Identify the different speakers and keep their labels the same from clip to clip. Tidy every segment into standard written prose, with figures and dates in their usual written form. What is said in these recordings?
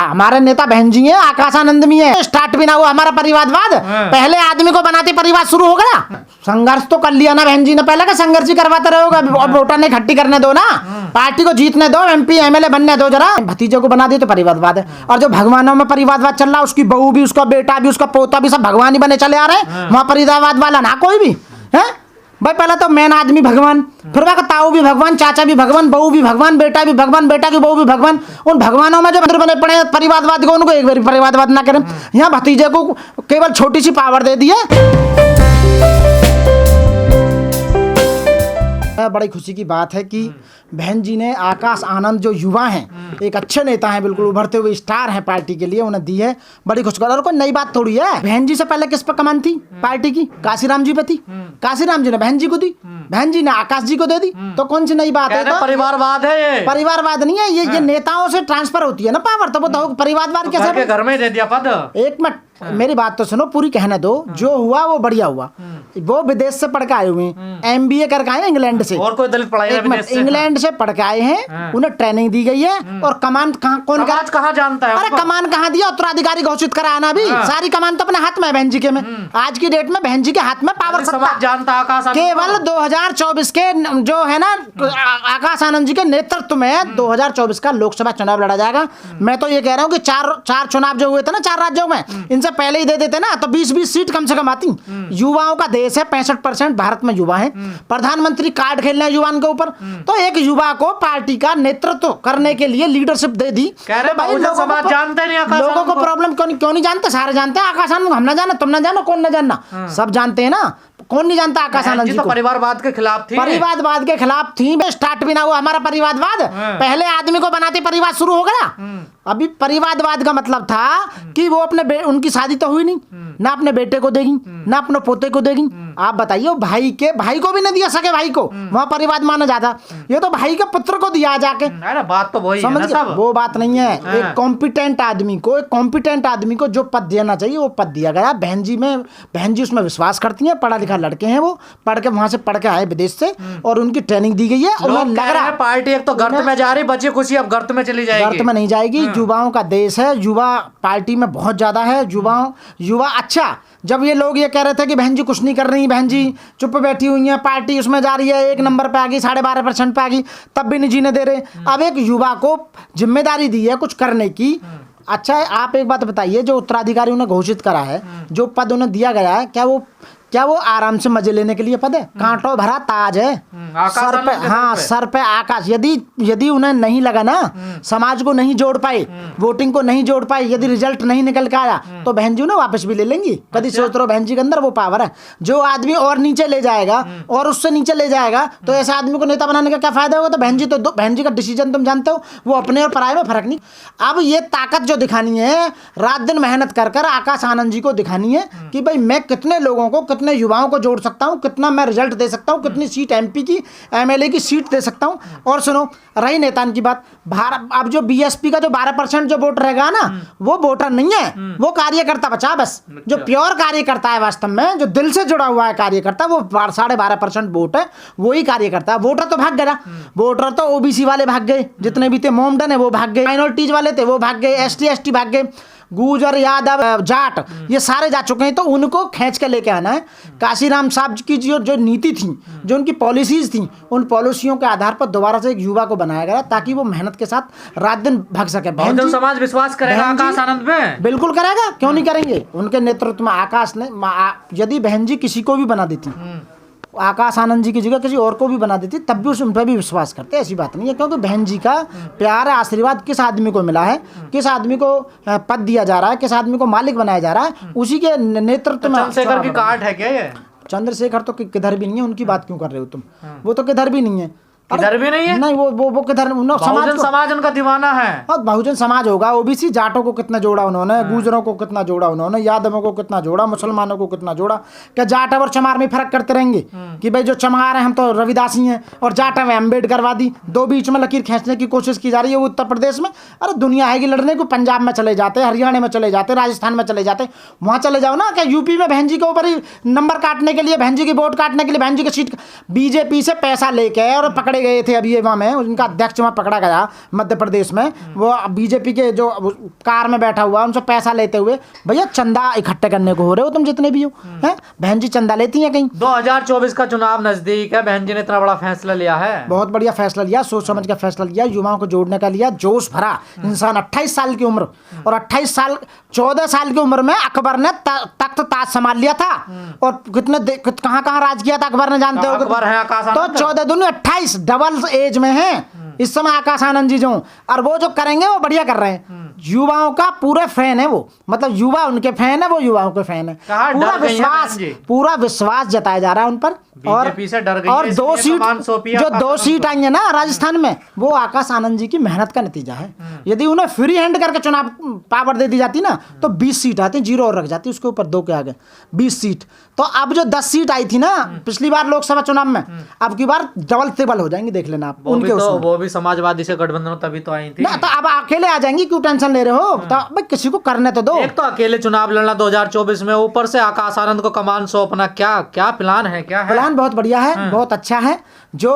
Speaker 1: हमारे नेता बहन जी हैं, आकाश आनंद भी है। स्टार्ट भी ना हुआ हमारा परिवारवाद, पहले आदमी को बनाते परिवार शुरू हो गया। संघर्ष तो कर लिया ना बहन जी ने, पहले का संघर्ष ही करवाते रहोगे। और वोटर ने इकट्ठी करने दो ना, पार्टी को जीतने दो, MP MLA बनने दो। जरा भतीजे को बना दिए तो परिवारवाद है। और जो भगवानों में परिवारवाद चल रहा है, उसकी बहू भी, उसका बेटा भी, उसका पोता भी, सब भगवान ही बने चले आ रहे हैं। वहां परिवारवाद वाला ना कोई भी है भाई। पहले तो मेन आदमी भगवान, फिर वह ताऊ भी भगवान, चाचा भी भगवान, बहू भी भगवान, बेटा भी भगवान, बेटा की बहू भी भगवान। उन भगवानों में जो मंदिर बने पड़े परिवारवाद को, उनको एक बार परिवारवाद ना करें। यहाँ भतीजे को केवल छोटी सी पावर दे दी है। बड़ी खुशी की बात है कि बहन जी ने आकाश आनंद जो युवा हैं, एक अच्छे नेता हैं, बिल्कुल उभरते हुए स्टार हैं पार्टी के लिए, उन्हें दी है। बड़ी खुशखबर। और कोई नई बात थोड़ी है। बहन जी से पहले किस पर कमान थी पार्टी की? काशीराम जी पे थी। काशीराम जी ने बहन जी को दी, बहन जी ने आकाश जी को दे दी। तो कौन सी नई बात है? तो
Speaker 2: परिवारवाद है ये।
Speaker 1: परिवारवाद नहीं है ये नेताओं से ट्रांसफर होती है ना पावर। तो वो परिवारवाद कैसे?
Speaker 2: घर में दे दिया पद।
Speaker 1: एक मिनट मेरी बात तो सुनो, पूरी कहने दो। जो हुआ वो बढ़िया हुआ। वो विदेश से पढ़ के आए हुए हैं, MBA करके आए इंग्लैंड से।
Speaker 2: और कोई दलित पढ़ाई
Speaker 1: इंग्लैंड से पढ़ के आए हैं, उन्हें ट्रेनिंग दी गई है। और कमान कहाँ जानता है? अरे कमान कहाँ दिया? उत्तराधिकारी घोषित कराया ना अभी। सारी कमान तो अपने हाथ में है बहन जी के में। आज की डेट में बहन जी के हाथ में पावर सत्ता
Speaker 2: जानता आकाश।
Speaker 1: केवल 2024 के जो है ना आकाश आनंद जी के नेतृत्व में 2024 का लोकसभा चुनाव लड़ा जाएगा। मैं तो ये कह रहा हूँ कि चार चुनाव जो हुए थे ना 4 राज्यों में, इनसे पहले ही दे देते ना तो 20-20 सीट कम से कम आती। युवाओं का देश है, 65% भारत में युवा है। प्रधानमंत्री कार्ड खेलना है युवाओं के ऊपर। तो एक युवा को पार्टी का नेतृत्व करने के लिए लीडरशिप दे दी।
Speaker 2: तो भाई समाज जानते नहीं,
Speaker 1: लोगों को प्रॉब्लम क्यों नहीं जानते? सारे जानते हैं आकाश आनंद। हम ना जाना, तुम ना जानो, कौन ना जानना, सब जानते हैं ना। कौन नहीं जानता आकाश आनंद जी को?
Speaker 2: परिवारवाद के खिलाफ थी,
Speaker 1: परिवारवाद के खिलाफ थी। स्टार्ट भी ना हुआ हमारा परिवारवाद, पहले आदमी को बनाते परिवार शुरू हो गया। अभी परिवारवाद का मतलब था कि वो अपने उनकी शादी तो हुई नहीं, ना अपने बेटे को देगी, ना अपने पोते को देगी। आप बताइए, भाई को भी नहीं दिया, सके भाई को वहां परिवार माना जाता। ये तो भाई के पुत्र को दिया जाके।
Speaker 2: अरे बात तो वही
Speaker 1: समझ गए? वो बात नहीं है। एक कॉम्पिटेंट आदमी को जो पद देना चाहिए वो पद दिया गया। बहन जी उसमें विश्वास करती हैं। पढ़ा लिखा लड़के हैं, वो पढ़ के वहां से पढ़ के आए विदेश से, और उनकी ट्रेनिंग दी गई है। और लग रहा है
Speaker 2: पार्टी एक तो गर्त में जा रही, बच्ची खुशी अब गर्त में चली जाएगी।
Speaker 1: गर्त में नहीं जाएगी। युवाओं का देश है, युवा पार्टी में बहुत ज्यादा है। युवा अच्छा, जब ये लोग ये कह रहे थे कि बहन जी कुछ नहीं कर रही, बहन जी चुप बैठी हुई है, पार्टी उसमें जा रही है, 1 नंबर पे आ गई, 12.5% पे आ गई, तब भी नहीं जीने दे रहे। अब एक युवा को जिम्मेदारी दी है कुछ करने की। अच्छा है, आप एक बात बताइए, जो उत्तराधिकारी उन्हें घोषित करा है, जो पद उन्हें दिया गया है, क्या वो आराम से मजे लेने के लिए पद है? कांटों भरा ताज है सर पे। हाँ, सर पे आकाश। यदि उन्हें नहीं लगा ना, समाज को नहीं जोड़ पाए, वोटिंग को नहीं जोड़ पाए, यदि रिजल्ट नहीं निकल के आया, तो बहन जी उन्हें वापस भी ले लेंगी। कभी सोच रहे बहन जी के अंदर वो पावर है। जो आदमी और नीचे ले जाएगा और उससे नीचे ले जाएगा, तो ऐसे आदमी को नेता बनाने का क्या फायदा होगा? तो बहन जी का डिसीजन तुम जानते हो, वो अपने और पराये में फर्क नहीं। अब ये ताकत जो दिखानी है, रात दिन मेहनत कर आकाश आनंद जी को दिखानी है कि भाई मैं कितने लोगों को, कितने युवाओं को जोड़ सकता हूं, कितना मैं रिजल्ट दे सकता हूं, कितनी सीट MP की, MLA की सीट दे सकता हूं। और सुनो, रही नेतान की बात, अब जो BSP का जो 12% जो वोट रहेगा ना, वो वोटर नहीं है, वो कार्यकर्ता बचा। बस जो प्योर कार्यकर्ता है, वास्तव में जो दिल से जुड़ा हुआ है कार्यकर्ता, वो 12.5% वोट है, वही कार्यकर्ता है। वोटर तो भाग गया, वोटर तो OBC वाले भाग गए, जितने भी थे, मोमडन है वो भाग गए, माइनॉरिटीज वाले थे वो भाग गए, ST ST भाग गए, गुजर यादव जाट ये सारे जा चुके हैं। तो उनको खींच के लेके आना है। काशीराम साहब की जो नीति थी, जो उनकी पॉलिसीज थी, उन पॉलिसियों के आधार पर दोबारा से एक युवा को बनाया गया ताकि वो मेहनत के साथ रात दिन भाग सके।
Speaker 2: बहुजन समाज विश्वास करेगा आकाश आनंद में?
Speaker 1: बिल्कुल करेगा, क्यों नहीं करेंगे। उनके नेतृत्व में आकाश ने, यदि बहन जी किसी को भी बना देती, आकाश आनंद जी की जगह किसी और को भी बना देती, तब भी उन पर भी विश्वास करते। ऐसी बात नहीं है, क्योंकि बहन जी का प्यार आशीर्वाद किस आदमी को मिला है, किस आदमी को पद दिया जा रहा है, किस आदमी को मालिक बनाया जा रहा है, उसी के नेतृत्व में।
Speaker 2: चंद्रशेखर की कार्ड है क्या ये?
Speaker 1: चंद्रशेखर तो किधर भी नहीं है, उनकी बात क्यों कर रहे हो तुम? वो तो किधर भी नहीं है।
Speaker 2: किधर भी नहीं है?
Speaker 1: नहीं, वो किधर,
Speaker 2: समाज उनका दीवाना है।
Speaker 1: और बहुजन समाज होगा। OBC जाटों को कितना जोड़ा उन्होंने, गुजरों को कितना जोड़ा उन्होंने, यादवों को कितना जोड़ा, मुसलमानों को कितना जोड़ा। क्या जाट और चमार में फर्क करते रहेंगे कि भाई जो चमार है हम तो रविदासी हैं, और जाट है अम्बेडकरवादी? दो बीच में लकीर खींचने की कोशिश की जा रही है उत्तर प्रदेश में। अरे दुनिया है कि लड़ने को, पंजाब में चले जाते, हरियाणा में चले जाते, राजस्थान में चले जाते, वहाँ चले जाओ ना। क्या UP में बहन जी के ऊपर ही नंबर काटने के लिए, बहन जी की वोट काटने के लिए, बहन जी की सीट BJP से पैसा लेके और पकड़ पकड़े गए थे अभी वहाँ में, उनका अध्यक्ष वहाँ पकड़ा गया मध्य प्रदेश में, वो बीजेपी के जो कार में बैठा हुआ उनसे पैसा लेते हुए। भैया चंदा इकट्ठे करने को हो रहे हो तुम जितने भी हो, हैं? बहन जी चंदा लेती हैं कहीं?
Speaker 2: 2024 का चुनाव नजदीक है, बहन जी ने इतना बड़ा फैसला लिया है,
Speaker 1: बहुत बढ़िया फैसला लिया, सोच समझ का फैसला लिया, युवाओं को जोड़ने का लिया, जोश भरा इंसान। 28 साल की उम्र और 14 साल की उम्र में अकबर ने तख्त ताज संभाल लिया था। और कहाँ कहाँ राज किया था अकबर ने, जानते हो?
Speaker 2: अकबर है आकाश
Speaker 1: तो
Speaker 2: आनंद।
Speaker 1: 14 दूनी 28 डबल एज में है इस समय आकाश आनंद जी जो, और वो जो करेंगे वो बढ़िया कर रहे हैं। युवाओं का पूरे फैन है वो, मतलब युवा उनके फैन है, वो युवाओं के फैन है। पूरा विश्वास जताया जा रहा है उन पर।
Speaker 2: बीजेपी से डर गई
Speaker 1: और
Speaker 2: है,
Speaker 1: दो सीट, जो 2 सीट आई है ना राजस्थान में, वो आकाश आनंद जी की मेहनत का नतीजा है। यदि उन्हें फ्री हैंड करके चुनाव पावर दे दी जाती ना तो 20 सीट आती, 0 और रख जाती, उसके ऊपर 2 के आगे 20 सीट। तो अब जो 10 सीट आई थी ना पिछली बार लोकसभा चुनाव में, अब की बार डबल ट्रिपल हो जाएंगी, देख लेना आप। उनके
Speaker 2: वो भी समाजवादी से गठबंधन तभी तो आई थी
Speaker 1: ना, तो अब अकेले आ जाएंगी, क्यों टेंशन ले रहे हो? तो भाई किसी को करने तो दो।
Speaker 2: एक तो अकेले चुनाव लड़ना 2024 में, ऊपर से आकाश आनंद को कमान सौंपना, क्या क्या प्लान है? क्या है
Speaker 1: प्लान? बहुत बढ़िया है, बहुत अच्छा है। जो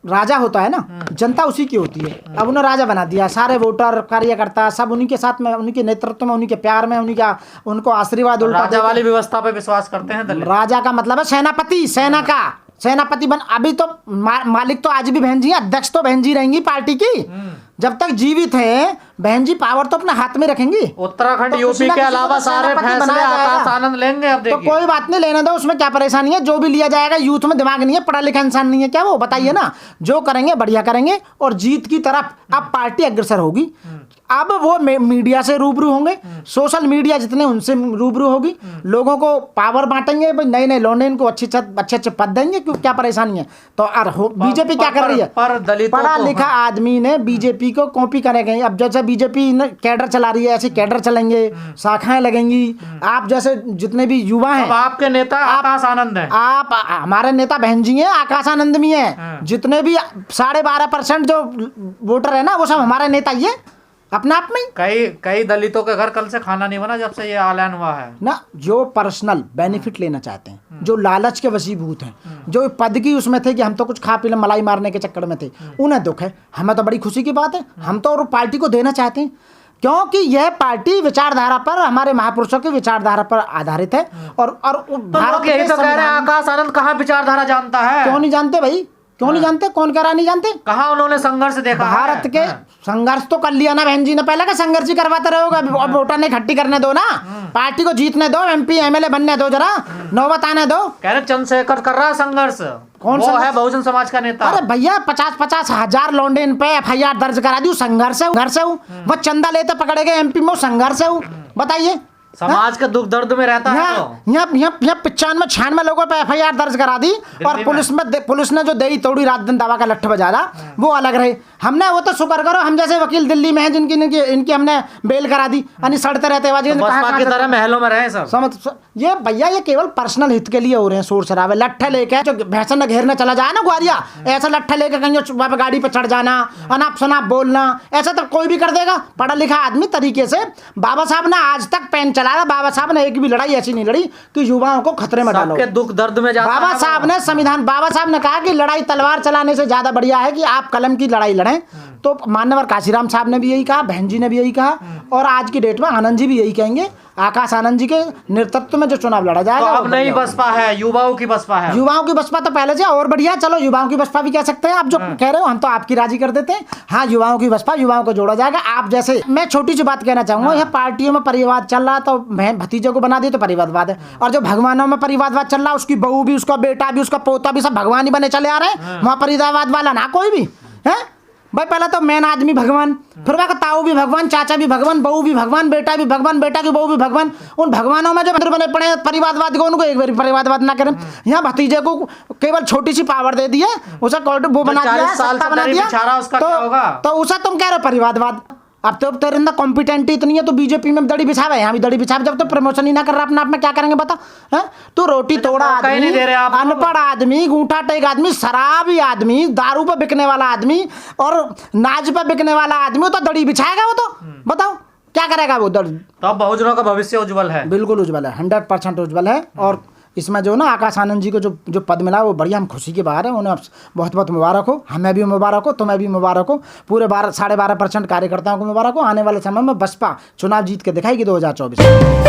Speaker 1: राजा होता है ना, जनता उसी की होती है। अब उन्हें राजा बना दिया, सारे वोटर कार्यकर्ता सब उन्हीं के साथ में, उन्हीं के नेतृत्व में, उन्हीं के प्यार में, उनको आशीर्वाद उल्टा
Speaker 2: राजा वाली व्यवस्था पे विश्वास करते हैं दलित।
Speaker 1: राजा का मतलब है सेनापति, सेना का सेनापति बन। अभी तो मालिक तो आज भी बहन जी, अध्यक्ष तो बहन जी रहेंगी पार्टी की। जब तक जीवित है बहन जी पावर तो अपने हाथ में रखेंगी।
Speaker 2: उत्तराखंड यूपी के अलावा सारे फैसले आकाश आनंद लेंगे। अब
Speaker 1: तो कोई बात नहीं, लेने दो, उसमें क्या परेशानी है? जो भी लिया जाएगा, यूथ में दिमाग नहीं है, पढ़ा लिखा इंसान नहीं है क्या वो? बताइए ना, जो करेंगे बढ़िया करेंगे और जीत की तरफ अब पार्टी अग्रसर होगी। अब वो मीडिया से रूबरू होंगे, सोशल मीडिया जितने उनसे रूबरू होगी, लोगों को पावर बांटेंगे, नए नए लौंडे इनको अच्छे पद देंगे, क्यों क्या परेशानी है? तो बीजेपी क्या कर रही है? पढ़ा लिखा आदमी ने बीजेपी को कॉपी करेंगे। अब जैसे बीजेपी कैडर चला रही है, ऐसे कैडर चलेंगे, शाखाएं लगेंगी। आप जैसे जितने भी युवा हैं,
Speaker 2: आपके नेता आकाश आनंद है,
Speaker 1: आप हमारे नेता बहन जी हैं, आकाश आनंद भी हैं। जितने भी 12.5% जो वोटर है ना, वो सब हमारे नेता ही है अपने आप में।
Speaker 2: कई दलितों के घर कल से खाना नहीं बना जब से ये ऐलान हुआ है
Speaker 1: ना। जो पर्सनल बेनिफिट लेना चाहते हैं, जो लालच के वशीभूत हैं, जो पद की उसमें थे कि हम तो कुछ खा पी ले मलाई मारने के चक्कर में थे, उन्हें दुख है। हमें तो बड़ी खुशी की बात है, हम तो और पार्टी को देना चाहते हैं, क्योंकि यह पार्टी विचारधारा पर, हमारे महापुरुषों की विचारधारा पर आधारित है। और
Speaker 2: भारत यही तो कह रहे हैं, आकाश आनंद कहाँ विचारधारा जानता है?
Speaker 1: क्यों नहीं जानते भाई? क्यों नहीं जानते? कौन कह रहा नहीं जानते?
Speaker 2: कहाँ उन्होंने संघर्ष देखा?
Speaker 1: भारत के संघर्ष तो कर लिया ना बहन जी ने, पहले का संघर्ष ही करवाते रहोगे। अब वोटर ने इकट्ठी करने दो ना, पार्टी को जीतने दो, MP MLA बनने दो, जरा नौबत आने दो।
Speaker 2: कह रहे चंद्रशेखर कर रहा है संघर्ष।
Speaker 1: कौन
Speaker 2: वो है बहुजन समाज का नेता।
Speaker 1: अरे भैया 50-50 हजार लौंडे इन पे FIR दर्ज करा दी, संघर्ष है, घर से हूँ। वो चंदा लेते पकड़े गए MP में, संघर्ष है। बताइए,
Speaker 2: समाज के दुख दर्द में रहता है।
Speaker 1: यहाँ 95-96 लोगों पे FIR दर्ज करा दी, और पुलिस ने जो दही तोड़ी रात दिन दवा का लट्ठ बजाया, वो अलग रहे। हमने वो तो शुक्र करो, हम जैसे वकील दिल्ली में हैं जिनकी इनकी हमने बेल करा दी, यानी सड़ते रहते
Speaker 2: बसपा की तरह महलों में रहे सब।
Speaker 1: समझ ये भैया, ये केवल पर्सनल हित के लिए हो रहे हैं शोर शराबे। लट्ठे लेके जो भैंसा न घेरने चला जाए ना ग्वारिया, ऐसा लट्ठे लेके कहीं गाड़ी पे चढ़ जाना, अनाप शनाप बोलना, ऐसा तो कोई भी कर देगा। पढ़ा लिखा आदमी तरीके से, बाबा साहब ने आज तक पेन चला रहा, बाबा साहब ने एक भी लड़ाई ऐसी नहीं लड़ी कि युवाओं को खतरे में डालो।
Speaker 2: दुख दर्द में जाता
Speaker 1: बाबा साहब ने संविधान, बाबा साहब ने कहा कि लड़ाई तलवार चलाने से ज्यादा बढ़िया है कि आप कलम की लड़ाई लड़ें। तो मान्यवर काशीराम साहब ने भी यही कहा, बहन जी ने भी यही कहा, और आज की डेट में आनंद जी भी यही कहेंगे। आकाश आनंद जी के नेतृत्व में जो चुनाव लड़ा जाएगा,
Speaker 2: तो अब नई बसपा है, युवाओं की बसपा है।
Speaker 1: युवाओं की बसपा तो पहले से और बढ़िया, चलो युवाओं की बसपा भी कह सकते हैं। आप जो कह रहे हो हम तो आपकी राजी कर देते हैं। हाँ, युवाओं की बसपा, युवाओं को जोड़ा जाएगा। आप जैसे, मैं छोटी सी बात कहना चाहूंगा, यह पार्टियों में परिवाद चल रहा, तो बहन भतीजे को बना दिए तो परिवादवाद है। और जो भगवानों में परिवादवाद चल रहा, उसकी बहू भी, उसका बेटा भी, उसका पोता भी, सब भगवान ही बने चले आ रहे हैं। वहाँ परिवादवाद वाला ना कोई भी है भाई। पहले तो मेन आदमी भगवान, फिर वह ताऊ भी भगवान, चाचा भी भगवान, बहू भी भगवान, बेटा भी भगवान, बेटा की बहू भी भगवान। उन भगवानों में जो मंदिर बने पड़े परिवादवाद को, उनको एक बार परिवादवाद ना करें। यहाँ भतीजे को केवल छोटी सी पावर दे दी है, उसे वो बना दिया, सत्ता बना दिया, तो उसे तुम कह रहे हो परिवादवाद। अब तो तेरे अंदर कॉम्पिटेंट इतनी है तो बीजेपी में दड़ी बिछावे, यहाँ भी दड़ी बिछावे। जब तो प्रमोशन ही ना कर रहा अपने आप में, क्या करेंगे बता? है तो रोटी तोड़ा आदमी, अनपढ़ आदमी, गूंठा टेक आदमी, शराबी आदमी, दारू पे बिकने वाला आदमी और नाज पे बिकने वाला आदमी, तो दड़ी बिछाएगा वो? तो बताओ क्या करेगा वो दड़ी?
Speaker 2: तो बहुजनों का भविष्य उज्जवल है,
Speaker 1: बिल्कुल उज्जवल है, 100% उज्जवल है। और इसमें जो ना आकाश आनंद जी को जो पद मिला वो बढ़िया, हम खुशी की बात है। उन्हें बहुत बहुत मुबारक हो, हमें भी मुबारक हो, तुम्हें भी मुबारक हो, पूरे 12.5% कार्यकर्ताओं को मुबारक हो। आने वाले समय में बसपा चुनाव जीत के दिखाएगी 2024 में।